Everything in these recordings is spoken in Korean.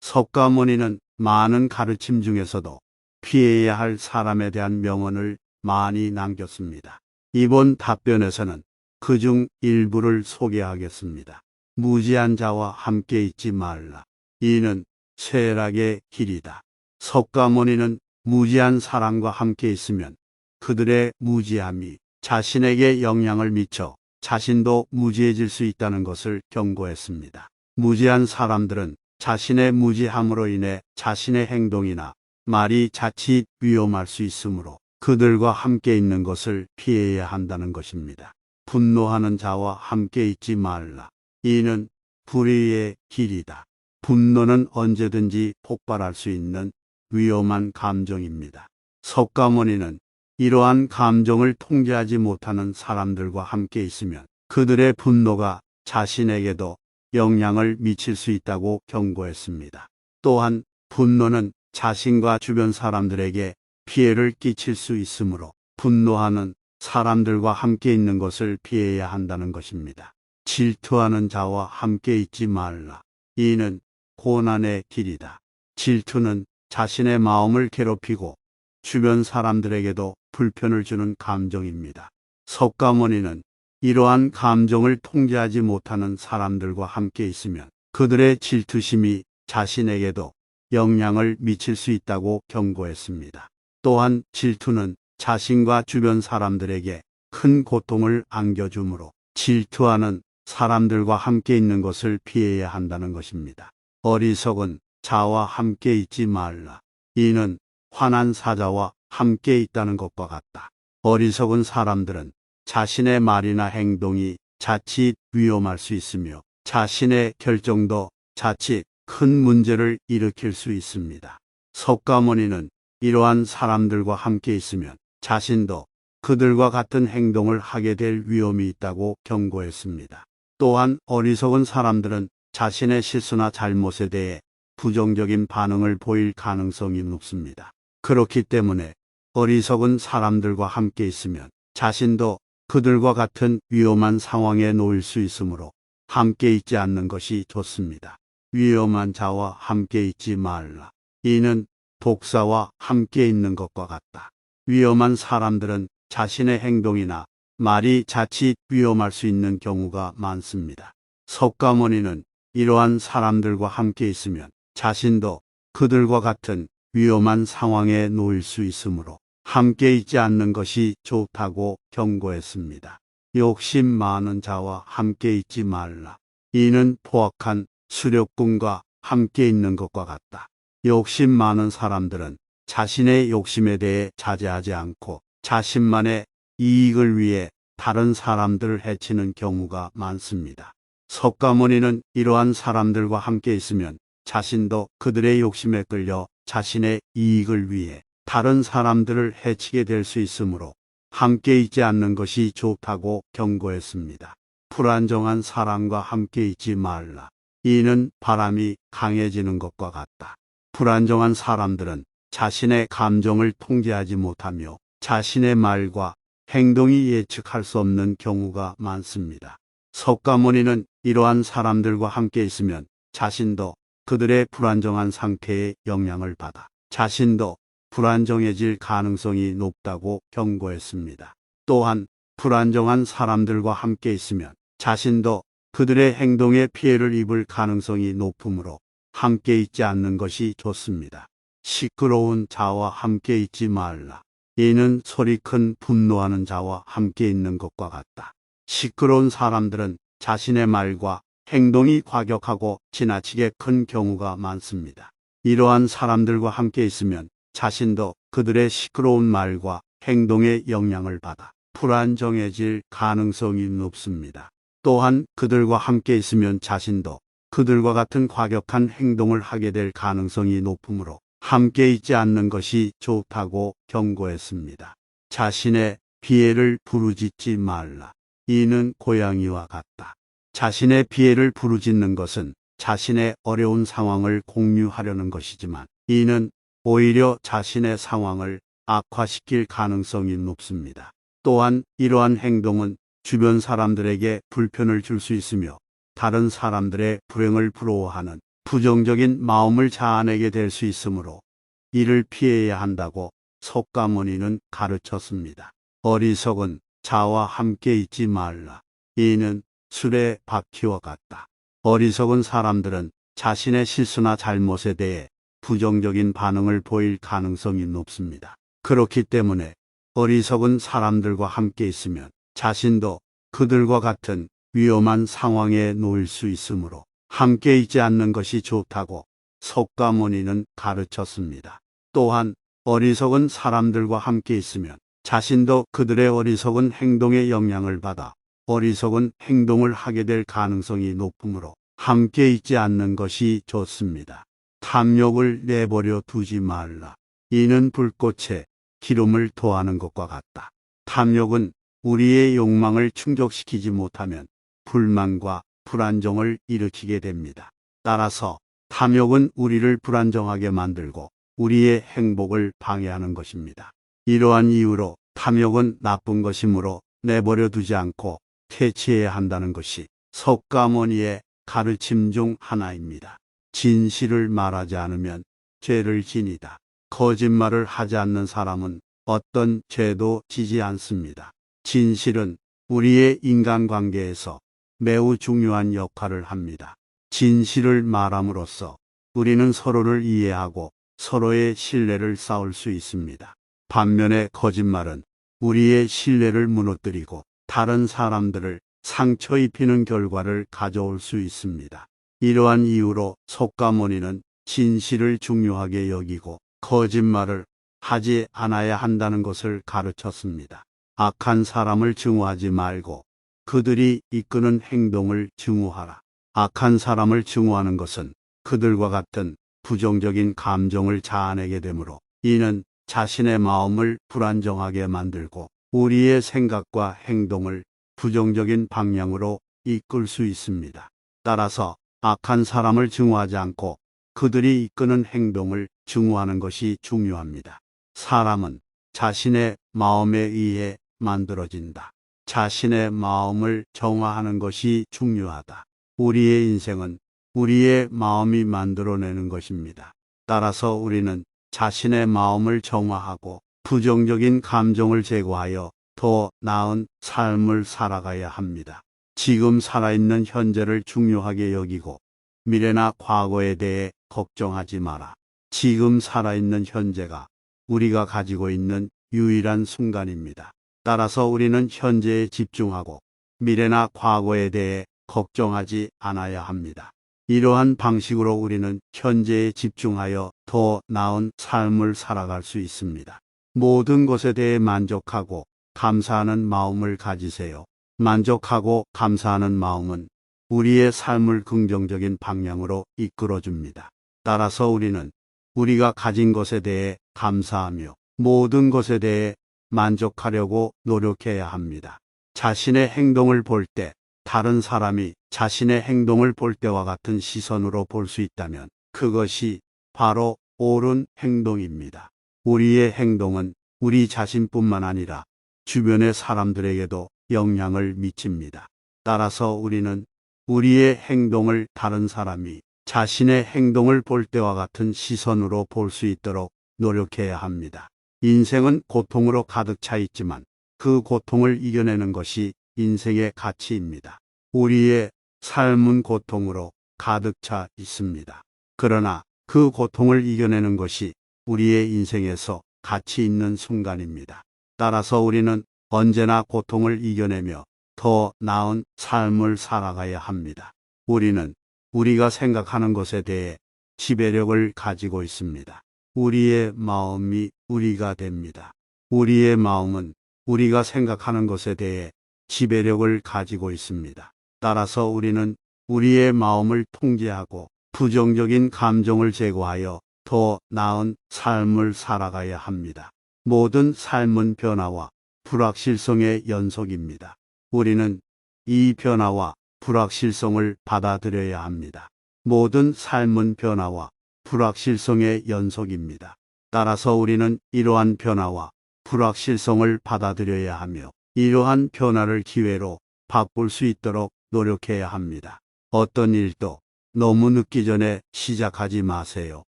석가모니는 많은 가르침 중에서도 피해야 할 사람에 대한 명언을 많이 남겼습니다. 이번 답변에서는 그중 일부를 소개하겠습니다. 무지한 자와 함께 있지 말라. 이는 쇠락의 길이다. 석가모니는 무지한 사람과 함께 있으면 그들의 무지함이 자신에게 영향을 미쳐 자신도 무지해질 수 있다는 것을 경고했습니다. 무지한 사람들은 자신의 무지함으로 인해 자신의 행동이나 말이 자칫 위험할 수 있으므로 그들과 함께 있는 것을 피해야 한다는 것입니다. 분노하는 자와 함께 있지 말라. 이는 불의의 길이다. 분노는 언제든지 폭발할 수 있는 위험한 감정입니다. 석가모니는 이러한 감정을 통제하지 못하는 사람들과 함께 있으면 그들의 분노가 자신에게도 영향을 미칠 수 있다고 경고했습니다. 또한 분노는 자신과 주변 사람들에게 피해를 끼칠 수 있으므로 분노하는 사람들과 함께 있는 것을 피해야 한다는 것입니다. 질투하는 자와 함께 있지 말라. 이는 고난의 길이다. 질투는 자신의 마음을 괴롭히고 주변 사람들에게도 불편을 주는 감정입니다. 석가모니는 이러한 감정을 통제하지 못하는 사람들과 함께 있으면 그들의 질투심이 자신에게도 영향을 미칠 수 있다고 경고했습니다. 또한 질투는 자신과 주변 사람들에게 큰 고통을 안겨주므로 질투하는 사람들과 함께 있는 것을 피해야 한다는 것입니다. 어리석은 자와 함께 있지 말라. 이는 화난 사자와 함께 있다는 것과 같다. 어리석은 사람들은 자신의 말이나 행동이 자칫 위험할 수 있으며 자신의 결정도 자칫 큰 문제를 일으킬 수 있습니다. 석가모니는 이러한 사람들과 함께 있으면 자신도 그들과 같은 행동을 하게 될 위험이 있다고 경고했습니다. 또한 어리석은 사람들은 자신의 실수나 잘못에 대해 부정적인 반응을 보일 가능성이 높습니다. 그렇기 때문에 어리석은 사람들과 함께 있으면 자신도 그들과 같은 위험한 상황에 놓일 수 있으므로 함께 있지 않는 것이 좋습니다. 위험한 자와 함께 있지 말라. 이는 독사와 함께 있는 것과 같다. 위험한 사람들은 자신의 행동이나 말이 자칫 위험할 수 있는 경우가 많습니다. 석가모니는 이러한 사람들과 함께 있으면 자신도 그들과 같은 위험한 상황에 놓일 수 있으므로 함께 있지 않는 것이 좋다고 경고했습니다. 욕심 많은 자와 함께 있지 말라. 이는 포악한 수렵꾼과 함께 있는 것과 같다. 욕심 많은 사람들은 자신의 욕심에 대해 자제하지 않고 자신만의 이익을 위해 다른 사람들을 해치는 경우가 많습니다. 석가모니는 이러한 사람들과 함께 있으면 자신도 그들의 욕심에 끌려 자신의 이익을 위해 다른 사람들을 해치게 될 수 있으므로 함께 있지 않는 것이 좋다고 경고했습니다. 불안정한 사람과 함께 있지 말라. 이는 바람이 강해지는 것과 같다. 불안정한 사람들은 자신의 감정을 통제하지 못하며 자신의 말과 행동이 예측할 수 없는 경우가 많습니다. 석가모니는 이러한 사람들과 함께 있으면 자신도 그들의 불안정한 상태에 영향을 받아 자신도 불안정해질 가능성이 높다고 경고했습니다. 또한 불안정한 사람들과 함께 있으면 자신도 그들의 행동에 피해를 입을 가능성이 높으므로 함께 있지 않는 것이 좋습니다. 시끄러운 자와 함께 있지 말라. 이는 소리큰 분노하는 자와 함께 있는 것과 같다. 시끄러운 사람들은 자신의 말과 행동이 과격하고 지나치게 큰 경우가 많습니다. 이러한 사람들과 함께 있으면 자신도 그들의 시끄러운 말과 행동에 영향을 받아 불안정해질 가능성이 높습니다. 또한 그들과 함께 있으면 자신도 그들과 같은 과격한 행동을 하게 될 가능성이 높으므로 함께 있지 않는 것이 좋다고 경고했습니다. 자신의 피해를 부르짖지 말라. 이는 고양이와 같다. 자신의 피해를 부르짖는 것은 자신의 어려운 상황을 공유하려는 것이지만 이는 오히려 자신의 상황을 악화시킬 가능성이 높습니다. 또한 이러한 행동은 주변 사람들에게 불편을 줄 수 있으며 다른 사람들의 불행을 부러워하는 부정적인 마음을 자아내게 될 수 있으므로 이를 피해야 한다고 석가모니는 가르쳤습니다. 어리석은 자와 함께 있지 말라. 이는 술의 바퀴와 같다. 어리석은 사람들은 자신의 실수나 잘못에 대해 부정적인 반응을 보일 가능성이 높습니다. 그렇기 때문에 어리석은 사람들과 함께 있으면 자신도 그들과 같은 위험한 상황에 놓일 수 있으므로 함께 있지 않는 것이 좋다고 석가모니는 가르쳤습니다. 또한 어리석은 사람들과 함께 있으면 자신도 그들의 어리석은 행동에 영향을 받아 어리석은 행동을 하게 될 가능성이 높으므로 함께 있지 않는 것이 좋습니다. 탐욕을 내버려 두지 말라. 이는 불꽃에 기름을 토하는 것과 같다. 탐욕은 우리의 욕망을 충족시키지 못하면 불만과 불안정을 일으키게 됩니다. 따라서 탐욕은 우리를 불안정하게 만들고 우리의 행복을 방해하는 것입니다. 이러한 이유로 탐욕은 나쁜 것이므로 내버려 두지 않고 퇴치해야 한다는 것이 석가모니의 가르침 중 하나입니다. 진실을 말하지 않으면 죄를 지니다. 거짓말을 하지 않는 사람은 어떤 죄도 지지 않습니다. 진실은 우리의 인간관계에서 매우 중요한 역할을 합니다. 진실을 말함으로써 우리는 서로를 이해하고 서로의 신뢰를 쌓을 수 있습니다. 반면에 거짓말은 우리의 신뢰를 무너뜨리고 다른 사람들을 상처 입히는 결과를 가져올 수 있습니다. 이러한 이유로 석가모니는 진실을 중요하게 여기고 거짓말을 하지 않아야 한다는 것을 가르쳤습니다. 악한 사람을 증오하지 말고 그들이 이끄는 행동을 증오하라. 악한 사람을 증오하는 것은 그들과 같은 부정적인 감정을 자아내게 되므로 이는 자신의 마음을 불안정하게 만들고 우리의 생각과 행동을 부정적인 방향으로 이끌 수 있습니다. 따라서 악한 사람을 증오하지 않고 그들이 이끄는 행동을 증오하는 것이 중요합니다. 사람은 자신의 마음에 의해 만들어진다. 자신의 마음을 정화하는 것이 중요하다. 우리의 인생은 우리의 마음이 만들어내는 것입니다. 따라서 우리는 자신의 마음을 정화하고 부정적인 감정을 제거하여 더 나은 삶을 살아가야 합니다. 지금 살아있는 현재를 중요하게 여기고 미래나 과거에 대해 걱정하지 마라. 지금 살아있는 현재가 우리가 가지고 있는 유일한 순간입니다. 따라서 우리는 현재에 집중하고 미래나 과거에 대해 걱정하지 않아야 합니다. 이러한 방식으로 우리는 현재에 집중하여 더 나은 삶을 살아갈 수 있습니다. 모든 것에 대해 만족하고 감사하는 마음을 가지세요. 만족하고 감사하는 마음은 우리의 삶을 긍정적인 방향으로 이끌어줍니다. 따라서 우리는 우리가 가진 것에 대해 감사하며 모든 것에 대해 만족하려고 노력해야 합니다. 자신의 행동을 볼 때 다른 사람이 자신의 행동을 볼 때와 같은 시선으로 볼 수 있다면 그것이 바로 옳은 행동입니다. 우리의 행동은 우리 자신뿐만 아니라 주변의 사람들에게도 영향을 미칩니다. 따라서 우리는 우리의 행동을 다른 사람이 자신의 행동을 볼 때와 같은 시선으로 볼 수 있도록 노력해야 합니다. 인생은 고통으로 가득 차 있지만 그 고통을 이겨내는 것이 인생의 가치입니다. 우리의 삶은 고통으로 가득 차 있습니다. 그러나 그 고통을 이겨내는 것이 우리의 인생에서 가치 있는 순간입니다. 따라서 우리는 언제나 고통을 이겨내며 더 나은 삶을 살아가야 합니다. 우리는 우리가 생각하는 것에 대해 지배력을 가지고 있습니다. 우리의 마음이 우리가 됩니다. 우리의 마음은 우리가 생각하는 것에 대해 지배력을 가지고 있습니다. 따라서 우리는 우리의 마음을 통제하고 부정적인 감정을 제거하여 더 나은 삶을 살아가야 합니다. 모든 삶은 변화와 불확실성의 연속입니다. 우리는 이 변화와 불확실성을 받아들여야 합니다. 모든 삶은 변화와 불확실성의 연속입니다. 따라서 우리는 이러한 변화와 불확실성을 받아들여야 하며 이러한 변화를 기회로 바꿀 수 있도록 노력해야 합니다. 어떤 일도 너무 늦기 전에 시작하지 마세요.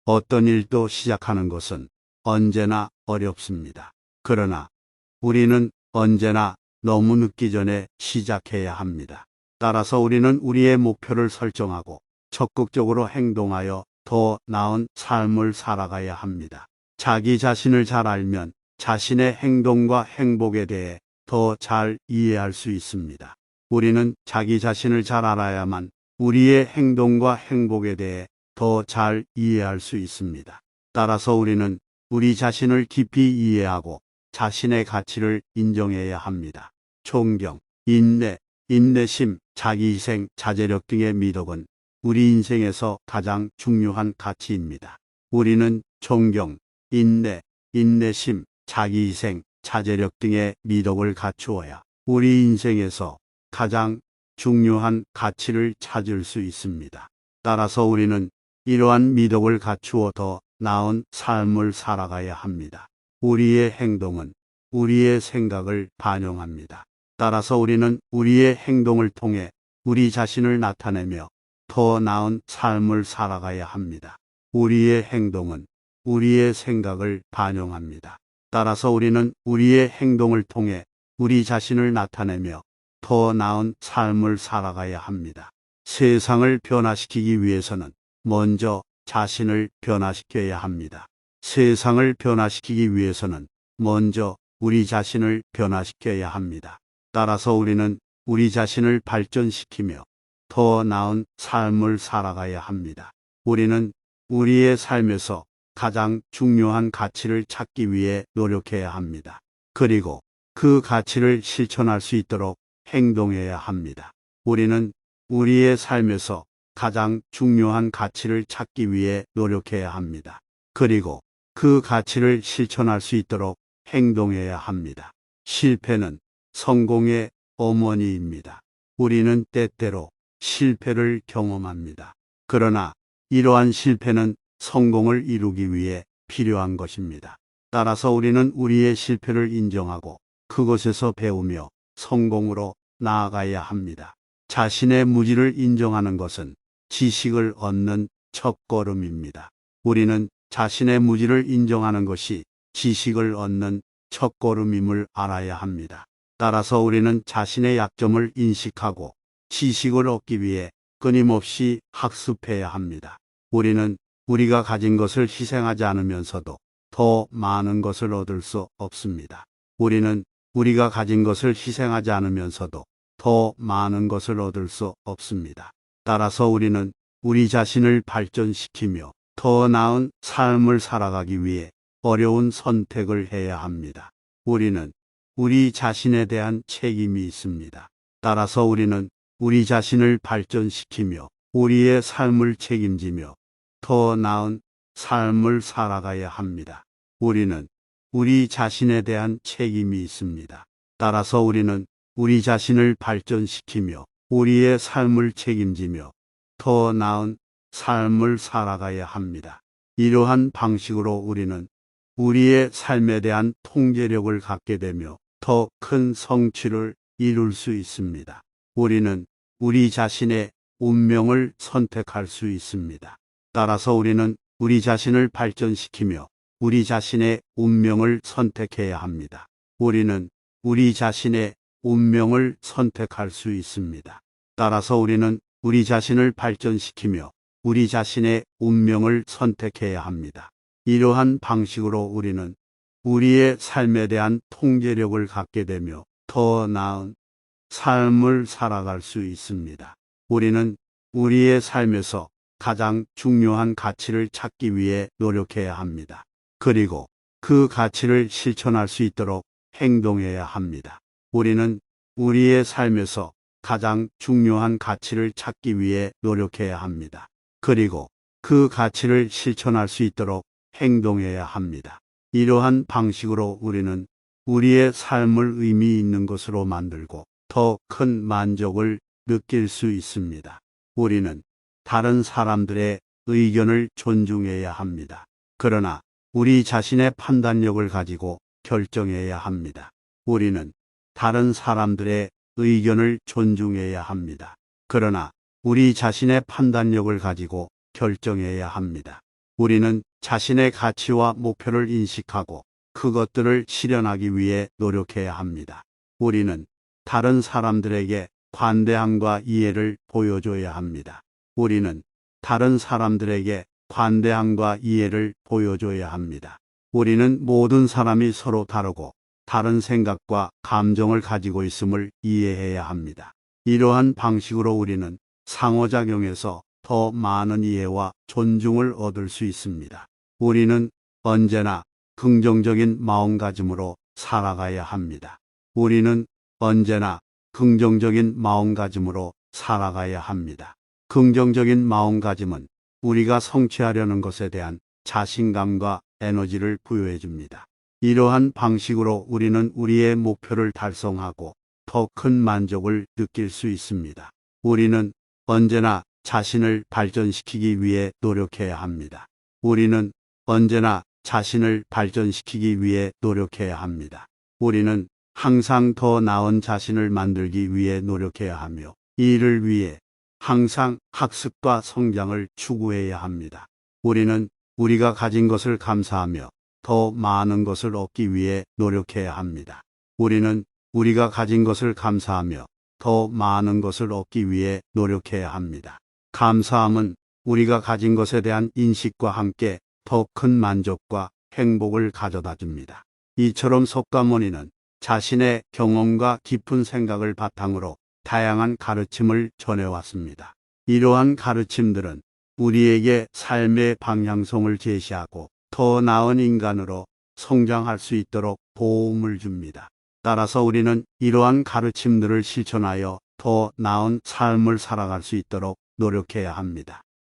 어떤 일도 시작하는 것은 언제나 어렵습니다. 그러나 우리는 언제나 너무 늦기 전에 시작해야 합니다. 따라서 우리는 우리의 목표를 설정하고 적극적으로 행동하여 더 나은 삶을 살아가야 합니다. 자기 자신을 잘 알면 자신의 행동과 행복에 대해 더 잘 이해할 수 있습니다. 우리는 자기 자신을 잘 알아야만 우리의 행동과 행복에 대해 더 잘 이해할 수 있습니다. 따라서 우리는 우리 자신을 깊이 이해하고 자신의 가치를 인정해야 합니다. 존경, 인내, 인내심, 자기희생, 자제력 등의 미덕은 우리 인생에서 가장 중요한 가치입니다. 우리는 존경, 인내, 인내심, 자기희생, 자제력 등의 미덕을 갖추어야 우리 인생에서 가장 중요한 가치를 찾을 수 있습니다. 따라서 우리는 이러한 미덕을 갖추어 더 나은 삶을 살아가야 합니다. 우리의 행동은 우리의 생각을 반영합니다. 따라서 우리는 우리의 행동을 통해 우리 자신을 나타내며 더 나은 삶을 살아가야 합니다. 우리의 행동은 우리의 생각을 반영합니다. 따라서 우리는 우리의 행동을 통해 우리 자신을 나타내며 더 나은 삶을 살아가야 합니다. 세상을 변화시키기 위해서는 먼저 자신을 변화시켜야 합니다. 세상을 변화시키기 위해서는 먼저 우리 자신을 변화시켜야 합니다. 따라서 우리는 우리 자신을 발전시키며 더 나은 삶을 살아가야 합니다. 우리는 우리의 삶에서 가장 중요한 가치를 찾기 위해 노력해야 합니다. 그리고 그 가치를 실천할 수 있도록 행동해야 합니다. 우리는 우리의 삶에서 가장 중요한 가치를 찾기 위해 노력해야 합니다. 그리고 그 가치를 실천할 수 있도록 행동해야 합니다. 실패는 성공의 어머니입니다. 우리는 때때로 실패를 경험합니다. 그러나 이러한 실패는 성공을 이루기 위해 필요한 것입니다. 따라서 우리는 우리의 실패를 인정하고 그것에서 배우며 성공으로 나아가야 합니다. 자신의 무지를 인정하는 것은 지식을 얻는 첫걸음입니다. 우리는 자신의 무지를 인정하는 것이 지식을 얻는 첫걸음임을 알아야 합니다. 따라서 우리는 자신의 약점을 인식하고 지식을 얻기 위해 끊임없이 학습해야 합니다. 우리는 우리가 가진 것을 희생하지 않으면서도 더 많은 것을 얻을 수 없습니다. 우리는 우리가 가진 것을 희생하지 않으면서도 더 많은 것을 얻을 수 없습니다. 따라서 우리는 우리 자신을 발전시키며 더 나은 삶을 살아가기 위해 어려운 선택을 해야 합니다. 우리는 우리 자신에 대한 책임이 있습니다. 따라서 우리는 우리 자신을 발전시키며 우리의 삶을 책임지며 더 나은 삶을 살아가야 합니다. 우리는 우리 자신에 대한 책임이 있습니다. 따라서 우리는 우리 자신을 발전시키며 우리의 삶을 책임지며 더 나은 삶을 살아가야 합니다. 이러한 방식으로 우리는 우리의 삶에 대한 통제력을 갖게 되며 더 큰 성취를 이룰 수 있습니다. 우리는 우리 자신의 운명을 선택할 수 있습니다. 따라서 우리는 우리 자신을 발전시키며 우리 자신의 운명을 선택해야 합니다. 우리는 우리 자신의 운명을 선택할 수 있습니다. 따라서 우리는 우리 자신을 발전시키며 우리 자신의 운명을 선택해야 합니다. 이러한 방식으로 우리는 우리의 삶에 대한 통제력을 갖게 되며 더 나은 삶을 살아갈 수 있습니다. 우리는 우리의 삶에서 가장 중요한 가치를 찾기 위해 노력해야 합니다. 그리고 그 가치를 실천할 수 있도록 행동해야 합니다. 우리는 우리의 삶에서 가장 중요한 가치를 찾기 위해 노력해야 합니다. 그리고 그 가치를 실천할 수 있도록 행동해야 합니다. 이러한 방식으로 우리는 우리의 삶을 의미 있는 것으로 만들고 더 큰 만족을 느낄 수 있습니다. 우리는 다른 사람들의 의견을 존중해야 합니다. 그러나 우리 자신의 판단력을 가지고 결정해야 합니다. 우리는 다른 사람들의 의견을 존중해야 합니다. 그러나 우리 자신의 판단력을 가지고 결정해야 합니다. 우리는 자신의 가치와 목표를 인식하고 그것들을 실현하기 위해 노력해야 합니다. 우리는 다른 사람들에게 관대함과 이해를 보여줘야 합니다. 우리는 다른 사람들에게 관대함과 이해를 보여줘야 합니다. 우리는 모든 사람이 서로 다르고 다른 생각과 감정을 가지고 있음을 이해해야 합니다. 이러한 방식으로 우리는 상호작용에서 더 많은 이해와 존중을 얻을 수 있습니다. 우리는 언제나 긍정적인 마음가짐으로 살아가야 합니다. 우리는 언제나 긍정적인 마음가짐으로 살아가야 합니다. 긍정적인 마음가짐은 우리가 성취하려는 것에 대한 자신감과 에너지를 부여해 줍니다. 이러한 방식으로 우리는 우리의 목표를 달성하고 더 큰 만족을 느낄 수 있습니다. 우리는 언제나 자신을 발전시키기 위해 노력해야 합니다. 우리는 언제나 자신을 발전시키기 위해 노력해야 합니다. 우리는 항상 더 나은 자신을 만들기 위해 노력해야 하며 이 일을 위해 항상 학습과 성장을 추구해야 합니다. 우리는 우리가 가진 것을 감사하며 더 많은 것을 얻기 위해 노력해야 합니다. 우리는 우리가 가진 것을 감사하며 더 많은 것을 얻기 위해 노력해야 합니다. 감사함은 우리가 가진 것에 대한 인식과 함께 더 큰 만족과 행복을 가져다 줍니다. 이처럼 석가모니는 자신의 경험과 깊은 생각을 바탕으로 다양한 가르침을 전해왔습니다. 이러한 가르침들은 우리에게 삶의 방향성을 제시하고 더 나은 인간으로 성장할 수 있도록 도움을 줍니다. 따라서 우리는 이러한 가르침들을 실천하여 더 나은 삶을 살아갈 수 있도록 노력해야 합니다.